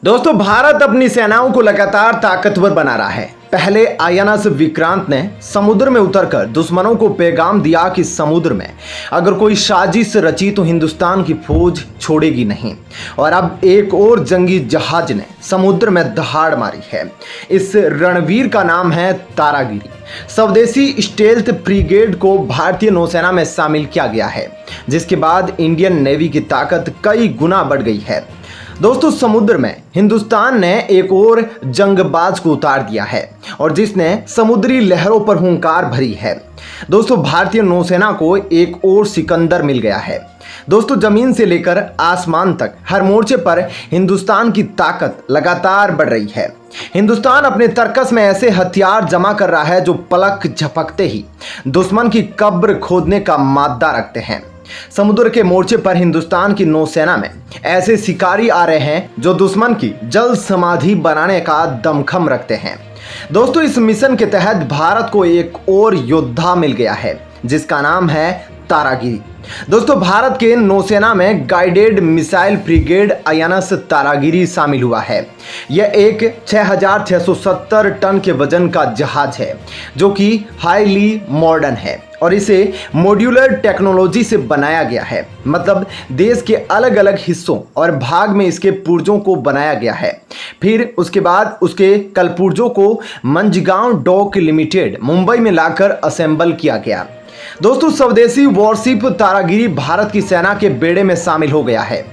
दोस्तों, भारत अपनी सेनाओं को लगातार ताकतवर बना रहा है। पहले आईएनएस विक्रांत ने समुद्र में उतरकर दुश्मनों को पैगाम दिया कि समुद्र में अगर कोई साजिश रची तो हिंदुस्तान की फौज छोड़ेगी नहीं। और अब एक और जंगी जहाज ने समुद्र में दहाड़ मारी है। इस रणवीर का नाम है तारागिरी। स्वदेशी स्टेल्थ ब्रिगेड को भारतीय नौसेना में शामिल किया गया है, जिसके बाद इंडियन नेवी की ताकत कई गुना बढ़ गई है। दोस्तों, समुद्र में हिंदुस्तान ने एक और जंगबाज को उतार दिया है और जिसने समुद्री लहरों पर हुंकार भरी है। दोस्तों, भारतीय नौसेना को एक और सिकंदर मिल गया है। दोस्तों, जमीन से लेकर आसमान तक हर मोर्चे पर हिंदुस्तान की ताकत लगातार बढ़ रही है। हिंदुस्तान अपने तर्कस में ऐसे हथियार जमा कर रहा है जो पलक झपकते ही दुश्मन की कब्र खोदने का मादा रखते हैं। समुद्र के मोर्चे पर हिंदुस्तान की नौसेना में ऐसे शिकारी आ रहे हैं जो दुश्मन की जल समाधि बनाने का दमखम रखते हैं। दोस्तों, इस मिशन के तहत भारत को एक और योद्धा मिल गया है जिसका नाम है तारागिरी। दोस्तों, भारत के नौसेना में guided missile brigade INS Taragiri शामिल हुआ है। यह एक 6670 टन के वजन का जहाज है जो कि हाईली मॉडर्न है और इसे मॉड्यूलर टेक्नोलॉजी से बनाया गया है। मतलब देश के अलग अलग हिस्सों और भाग में इसके पुर्जों को बनाया गया है। फिर उसके बाद उसके कलपुर्जों को मंझगांव डॉक लिमिटेड मुंबई में लाकर असेंबल किया गया। दोस्तों, स्वदेशी वॉरशिप तारागिरी भारत की सेना के बेड़े में शामिल हो गया है।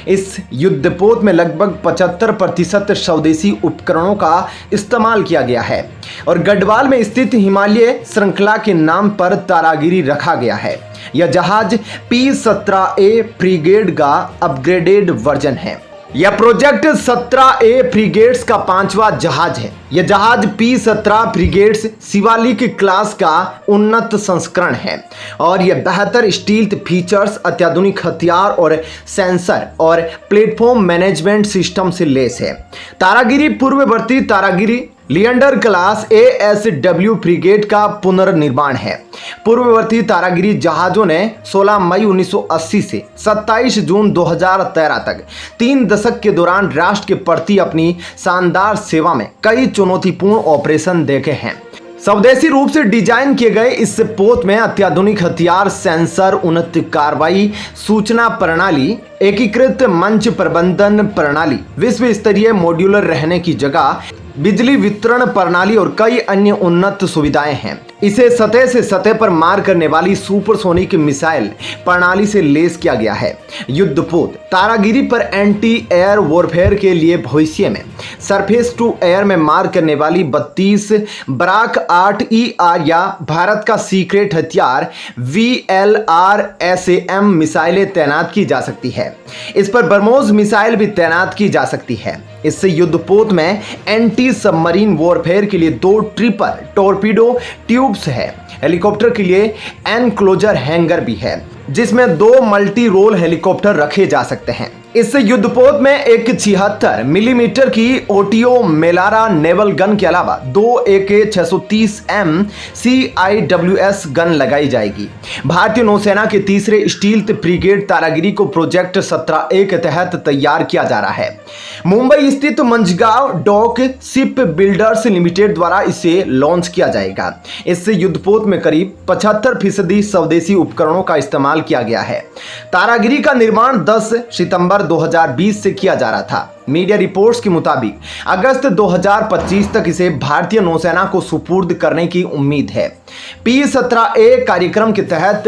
इस युद्धपोत में लगभग 75% स्वदेशी उपकरणों का इस्तेमाल किया गया है और गढ़वाल में स्थित हिमालय श्रृंखला के नाम पर तारागिरी रखा गया है। यह जहाज P-17A ब्रिगेड का अपग्रेडेड वर्जन है। यह प्रोजेक्ट 17A फ्रिगेट्स का 5वां जहाज है। यह जहाज P-17 फ्रिगेट्स शिवालिक क्लास का उन्नत संस्करण है और यह बेहतर स्टील्थ फीचर्स, अत्याधुनिक हथियार और सेंसर और प्लेटफॉर्म मैनेजमेंट सिस्टम से लैस है। तारागिरी पूर्ववर्ती Taragiri Leander class ASW frigate का पुनर्निर्माण है। पूर्ववर्ती तारागिरी जहाजों ने 16 मई 1980 से 27 जून 2013 तक 3 दशक के दौरान राष्ट्र के प्रति अपनी शानदार सेवा में कई चुनौतीपूर्ण ऑपरेशन देखे हैं। स्वदेशी रूप से डिजाइन किए गए इस पोत में अत्याधुनिक हथियार, सेंसर, उन्नत कार्रवाई सूचना प्रणाली, एकीकृत मंच प्रबंधन प्रणाली, विश्व स्तरीय मॉड्यूलर रहने की जगह, बिजली वितरण प्रणाली और कई अन्य उन्नत सुविधाएं हैं। इसे सतह से सतह पर मार करने वाली सुपरसोनिक मिसाइल प्रणाली से लैस किया गया है। युद्धपोत तारागिरी पर एंटी एयर वॉरफेयर के लिए भविष्य में सरफेस टू एयर में मार करने वाली 32 ब्राक 8ER या भारत का सीक्रेट हथियार VLRSAM मिसाइलें तैनात की जा सकती है। इस पर ब्रह्मोस मिसाइल भी तैनात की जा सकती है। इससे युद्धपोत में एंटी सबमरीन वॉरफेयर के लिए 2 ट्रिपल टॉर्पीडो ट्यूब्स है। हेलीकॉप्टर के लिए एनक्लोजर हैंगर भी है जिसमें 2 मल्टी रोल हेलीकॉप्टर रखे जा सकते हैं। इससे युद्धपोत में एक 76 मिलीमीटर की ओटियो मेलारा नेवल गन के अलावा 2 AK-630M CIWS गन लगाई जाएगी। भारतीय नौसेना के तीसरे स्टील्थ ब्रिगेड तारागिरी को प्रोजेक्ट 17A के तहत तैयार किया जा रहा है। मुंबई स्थित Mazagon dock ship builders limited द्वारा इसे लॉन्च किया जाएगा। इससे युद्धपोत में करीब 75% स्वदेशी उपकरणों का इस्तेमाल किया गया है। तारागिरी का निर्माण 10 सितंबर 2020 से किया जा रहा था। मीडिया रिपोर्ट्स के मुताबिक अगस्त 2025 तक इसे भारतीय नौसेना को सुपुर्द करने की उम्मीद है। P-17A कार्यक्रम के तहत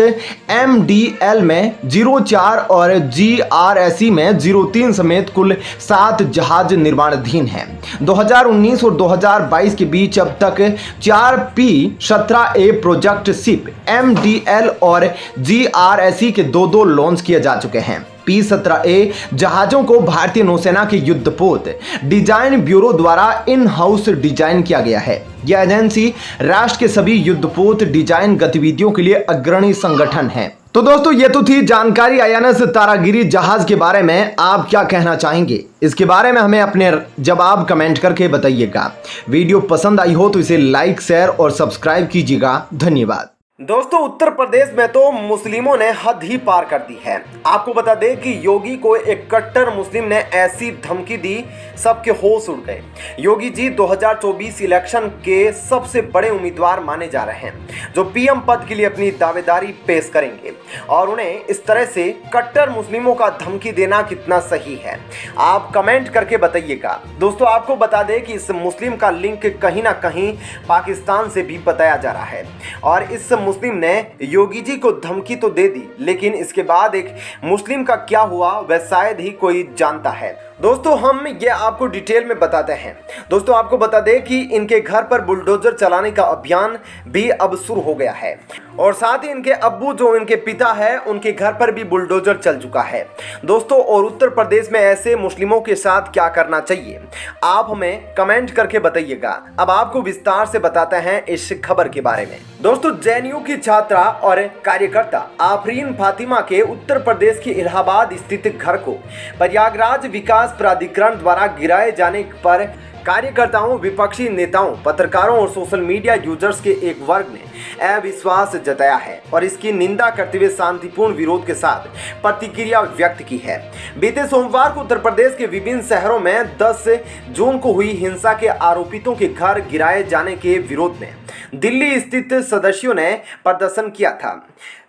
MDL में 04 और GRSE में 03 समेत कुल 7 जहाज निर्माणाधीन हैं। 2019 और 2022 के बीच अब तक 4 P-17A प्रोजेक्ट शिप MDL और GRSE के 2 लॉन्च किए जा चुके हैं। P-17A जहाजों को भारतीय नौसेना के युद्धपोत डिजाइन ब्यूरो द्वारा इन हाउस डिजाइन किया गया है। यह एजेंसी राष्ट्र के सभी युद्धपोत डिजाइन गतिविधियों के लिए अग्रणी संगठन है। तो दोस्तों, ये तो थी जानकारी आईएनएस तारागिरी जहाज के बारे में। आप क्या कहना चाहेंगे इसके बारे में हमें अपने जवाब कमेंट करके बताइएगा। वीडियो पसंद आई हो तो इसे लाइक, शेयर और सब्सक्राइब कीजिएगा। धन्यवाद। दोस्तों उत्तर प्रदेश में तो मुस्लिमों ने हद ही पार कर दी है। आपको बता दें कि योगी को एक कट्टर मुस्लिम ने ऐसी धमकी दी, सबके होश उड़ गए। योगी जी 2024 इलेक्शन के सबसे बड़े उम्मीदवार माने जा रहे हैं, जो पीएम पद के लिए अपनी दावेदारी पेश करेंगे और उन्हें इस तरह से कट्टर मुस्लिमों का धमकी देना कितना सही है, आप कमेंट करके बताइएगा। दोस्तों आपको बता दें कि इस मुस्लिम का लिंक कहीं ना कहीं पाकिस्तान से भी बताया जा रहा है और इस मुस्लिम ने योगी जी को धमकी तो दे दी, लेकिन इसके बाद एक मुस्लिम का क्या हुआ वह शायद ही कोई जानता है। दोस्तों हम ये आपको डिटेल में बताते हैं। दोस्तों आपको बता दें कि इनके घर पर बुलडोजर चलाने का अभियान भी अब शुरू हो गया है और साथ ही इनके अब्बू जो इनके पिता है उनके घर पर भी बुलडोजर चल चुका है। दोस्तों और उत्तर प्रदेश में ऐसे मुस्लिमों के साथ क्या करना चाहिए, आप हमें कमेंट करके बताइएगा। अब आपको विस्तार से बताते हैं इस खबर के बारे में। दोस्तों जेएनयू की छात्रा और कार्यकर्ता आफरीन फातिमा के उत्तर प्रदेश के इलाहाबाद स्थित घर को प्रयागराज विकास प्राधिकरण द्वारा गिराए जाने पर कार्यकर्ताओं, विपक्षी नेताओं, पत्रकारों और सोशल मीडिया यूजर्स के एक वर्ग ने अविश्वास जताया है और इसकी निंदा करते हुए शांतिपूर्ण विरोध के साथ प्रतिक्रिया व्यक्त की है। बीते सोमवार को उत्तर प्रदेश के विभिन्न शहरों में 10 जून को हुई हिंसा के आरोपितों के घर गिराए जाने के विरोध में दिल्ली स्थित सदस्यों ने प्रदर्शन किया था।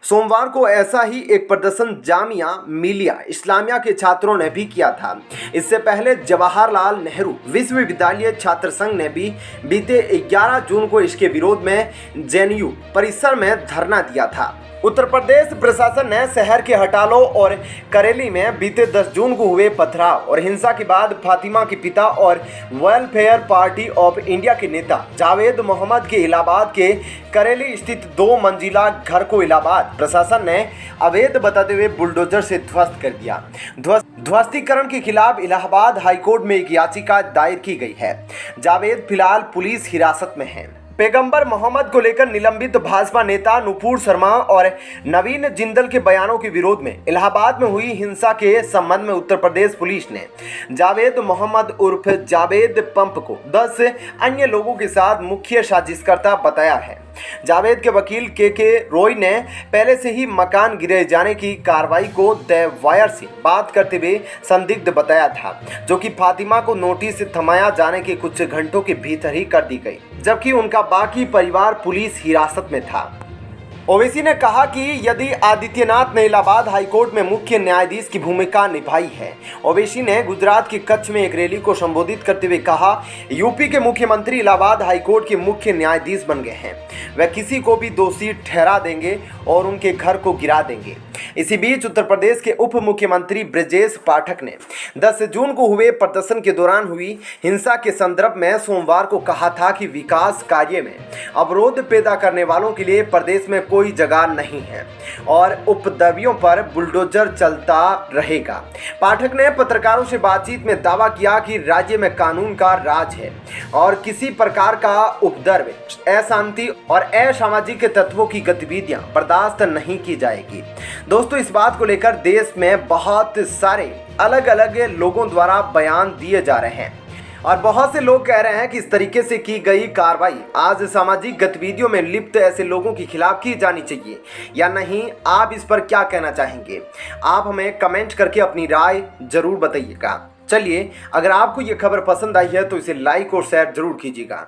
सोमवार को ऐसा ही एक प्रदर्शन जामिया मिलिया इस्लामिया के छात्रों ने भी किया था। इससे पहले जवाहरलाल नेहरू विश्वविद्यालय छात्र संघ ने भी बीते 11 जून को इसके विरोध में जेएनयू परिसर में धरना दिया था। उत्तर प्रदेश प्रशासन ने शहर के हटालो और करेली में बीते 10 जून को हुए पथराव और हिंसा के बाद फातिमा के पिता और वेलफेयर पार्टी ऑफ इंडिया के नेता जावेद मोहम्मद के इलाहाबाद के करेली स्थित 2 मंजिला घर को इलाहाबाद प्रशासन ने अवैध बताते हुए बुलडोजर से ध्वस्त कर दिया। ध्वस्तीकरण के खिलाफ इलाहाबाद हाईकोर्ट में एक याचिका दायर की गई है। जावेद फिलहाल पुलिस हिरासत में है। पैगंबर मोहम्मद को लेकर निलंबित भाजपा नेता नुपुर शर्मा और नवीन जिंदल के बयानों के विरोध में इलाहाबाद में हुई हिंसा के संबंध में उत्तर प्रदेश पुलिस ने जावेद मोहम्मद उर्फ जावेद पंप को 10 अन्य लोगों के साथ मुख्य साजिशकर्ता बताया है। जावेद के वकील के रॉय ने पहले से ही मकान गिरे जाने की कार्रवाई को द वायर से बात करते हुए संदिग्ध बताया था, जो कि फातिमा को नोटिस थमाया जाने के कुछ घंटों के भीतर ही कर दी गई, जबकि उनका बाकी परिवार पुलिस हिरासत में था। ओवैसी ने कहा कि यदि आदित्यनाथ ने इलाहाबाद हाईकोर्ट में मुख्य न्यायाधीश की भूमिका निभाई है। ओवैसी ने गुजरात के कच्छ में एक रैली को संबोधित करते हुए कहा, यूपी के मुख्यमंत्री इलाहाबाद हाईकोर्ट के मुख्य न्यायाधीश बन गए हैं, वह किसी को भी दोषी ठहरा देंगे और उनके घर को गिरा देंगे। इसी बीच उत्तर प्रदेश के उप मुख्यमंत्री ब्रजेश पाठक ने 10 जून को हुए प्रदर्शन के दौरान हुई हिंसा के संदर्भ में सोमवार को कहा था कि विकास कार्य में अवरोध पैदा करने वालों के लिए प्रदेश में कोई जगह नहीं है और उपद्रवियों पर बुलडोजर चलता रहेगा। पाठक ने पत्रकारों से बातचीत में दावा किया कि राज्य में कानून का राज है और किसी प्रकार का उपद्रव, अशांति और असामाजिक तत्वों की गतिविधियां बर्दाश्त नहीं की जाएगी। दोस्तों इस बात को लेकर देश में बहुत सारे अलग अलग लोगों द्वारा बयान दिए जा रहे हैं और बहुत से लोग कह रहे हैं कि इस तरीके से की गई कार्रवाई आज सामाजिक गतिविधियों में लिप्त ऐसे लोगों के खिलाफ की जानी चाहिए या नहीं। आप इस पर क्या कहना चाहेंगे, आप हमें कमेंट करके अपनी राय जरूर बताइएगा। चलिए अगर आपको ये खबर पसंद आई है तो इसे लाइक और शेयर जरूर कीजिएगा।